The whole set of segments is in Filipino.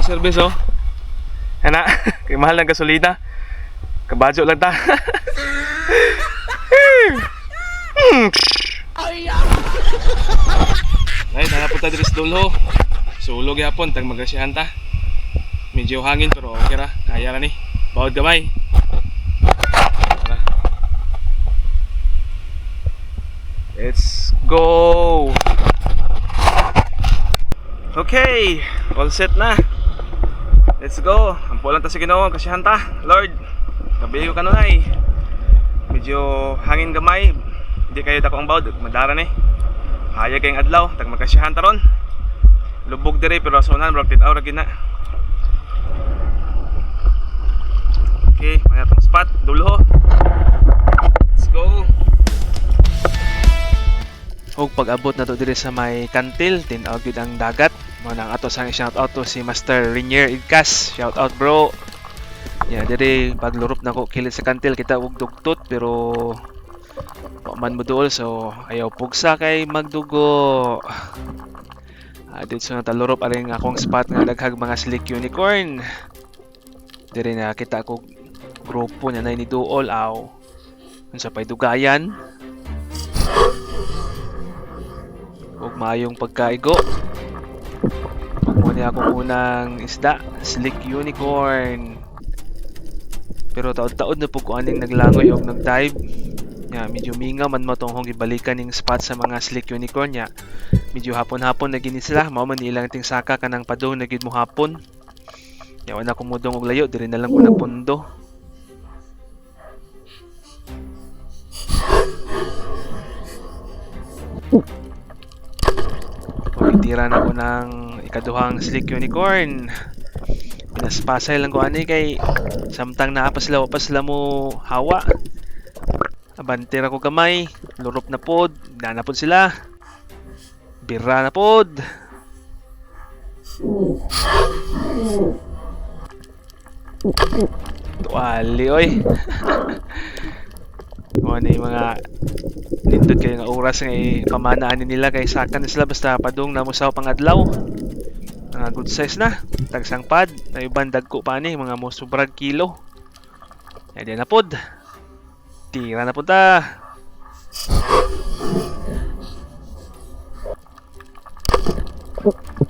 service oh. Ana, kay mahal ng gasolina. Kabadyo lang ta. Ay, nanapunta dito sa dulo. Sulog yapon, tag magasyahan ta. Medyo hangin pero okay ra. Kaya ra ni. Bawod gamay. Tara. Let's go! Okay, all set na. Let's go. Ampo lang ta sa Ginoo, kasiyahan ta. Lord, gabi ko kanunay. Medyo hangin gamay. Hindi kayo dako ang bawd, madara ni. Hayag kayong adlaw, tag magkasiyahan ta ron. Lubog dire pero sonan murag tit-aw ra gina. Okay, may atong spot, dulo. Let's go. Og pag-abot na to dire sa may kantil, tin-aw gyud ang dagat. Mo nang ato sang shout out to si Master Renier Igkas. Shout out bro. Ya, dire paglurup na ko kilit sa kantil kita og dugtot pero man mo duol so ayaw pugsa kay magdugo. Dito sa natalurup aring akong spot nga daghag mga slick unicorn. Dire na kita ko grupo niya na ni duol aw. Unsa pay dugayan. Og maayong pagkaigo. Muna akong unang isda, slick unicorn. Pero taod-taod na po ko aning naglangoy og nag-dive. Ya, medyo minga man mo tong hong ibalikan ning spot sa mga slick unicorn ya. Medyo hapon-hapon na gini sila, mao man ilang ting saka kanang padong na gid mo hapon. Ya wala ko mudong og layo, diri na lang ko nagpundo. Tira na ko ng ikaduhang slick unicorn. Pinaspasay lang ko ani kay samtang naa pa sila mo hawa. Abantira ko gamay, lurup na pod, na pod sila. Bira na pod. Tuwali oy. Ano yung mga nindot kayo nga oras nga kamanaan nila kay sakan na sila basta padung na musaw pang adlaw. Mga good size na, tagsang pad, na ibang dagko pa ni mga mo sobrang kilo. Yan na pod. Tira na punta.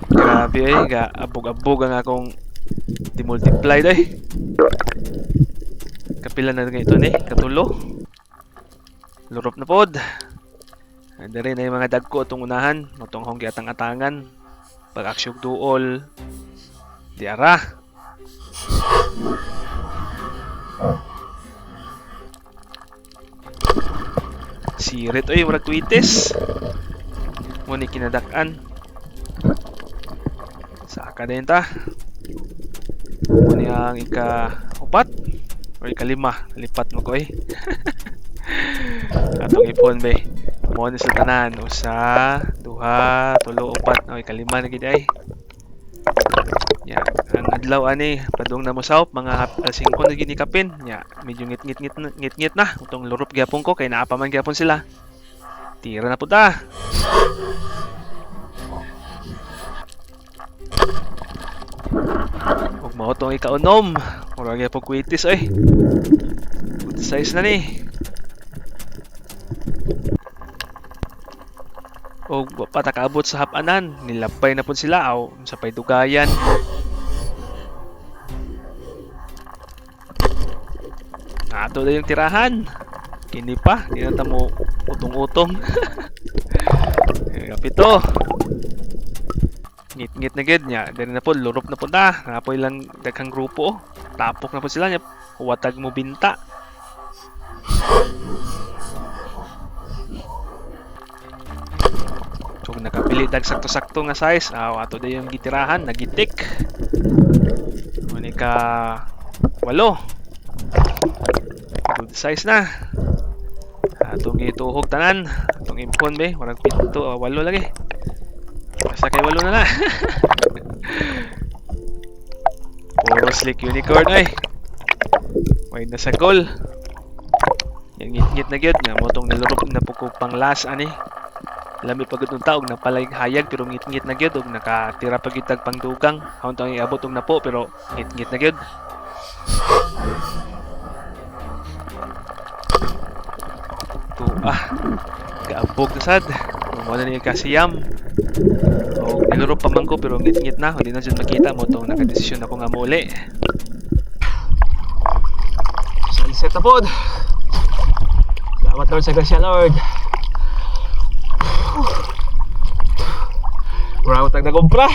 Grabe ay, abog-abog ang akong dimultiply doy. Kapila na ito ni, katulo. Lurup na pod. Anda rin ay mga dagko itong unahan. Matong hong giatang-atangan. Pag-aksyog duol. Diara. Sirit oy, murag twitis. Muni kinadakan. Saka din ta. Muni ang ika-upat. O ika-lima. Lipat mo ko eh. Atong ipon be. Mo ni sa tanan. Usa, duha, tulo, upat. O ika-lima na gid ay. Ya, ang adlaw ani padung na mosawp mga 5 na ginikapin. Ya, medyo ngit-ngit na. Utong lurup gyapon ko kay naa pa man gyapon sila. Tira na pud ta. Ug mao tong ikaunom. Mura gyapon kwitis oy. Good size na ni. O patakaabot sa hapanan, nilapay na pud sila aw sa pay dugayan. Ato na yung tirahan. Kini pa, di na tamo utong-utong. Kapito. Ngit-ngit na gid nya, diri na po lurup na po ta. Napoy lang daghang grupo. Tapok na po sila nya. Huwatag mo binta. So nakapili dag sakto-sakto nga size. Ato da yung gitirahan, nagitik. Unika 8. Good size na. Atong ituhog tanan. Atong impon be, warag 7, 8 lagi. Basta kay 8 na na. Puro slick unicorn ay. Wait na sa goal. Yang ngit-ngit na gyud nga mo tong nilurup na pukog pang last ani. Lami pagod ng taog na palay hayag pero ngit-ngit na gyud og nakatira pa gyud tag pangdugang. Haun tong iabot og napo pero ngit-ngit na gyud. Gaabog na sad. Mo na ni kasiyam. O niluro pa man ko pero ngit-ngit na, hindi na dyan makita mo itong nakadesisyon ako nga muli. Sunset na pod. Salamat Lord sa grasya Lord. Mura tag na kumpra.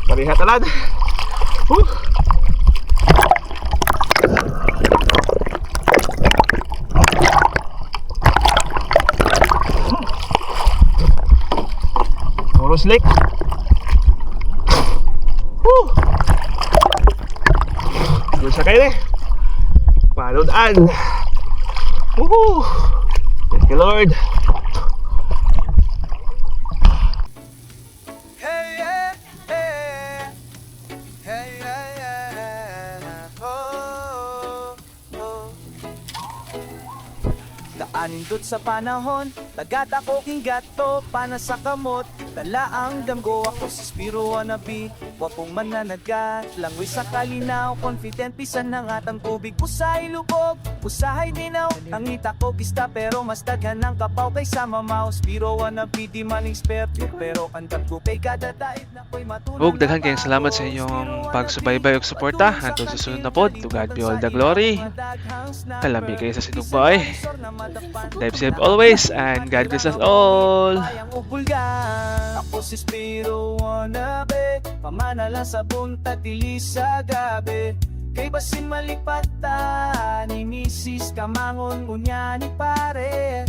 Pariha talan. Moros Lake. Doon sa kayo Paludaan. Woohoo! Thank you Lord. Hey, yeah, yeah. Hey, yeah, yeah. Oh, oh. Daanin dut sa panahon, tagat ako gato, pana sa kamot. Dala ang damgo ako sa spiro wannabe. Wapong mananagat, langoy sa kalinaw. Confident pisan ng atang tubig. Pusahay lubog, pusahay dinaw. Ang ngita ko gista pero mas daghan ng kapaw kaysa mamaw. Spiro wannabe di man eksperto pero kantag ko kay kada daig na ko'y matunan. Ug daghan kayong salamat sa inyong pagsubaybay ug suporta. Hantod sa sunod na pod, to God be all the glory. Kalami kayo sa sinugbaay. Drive safe always and God bless us all. Ako si Spiro wannabe, pamana lang sa bunta tili sa gabi. Kay basin malikpata ni Mrs. Kamangon unya ni pare.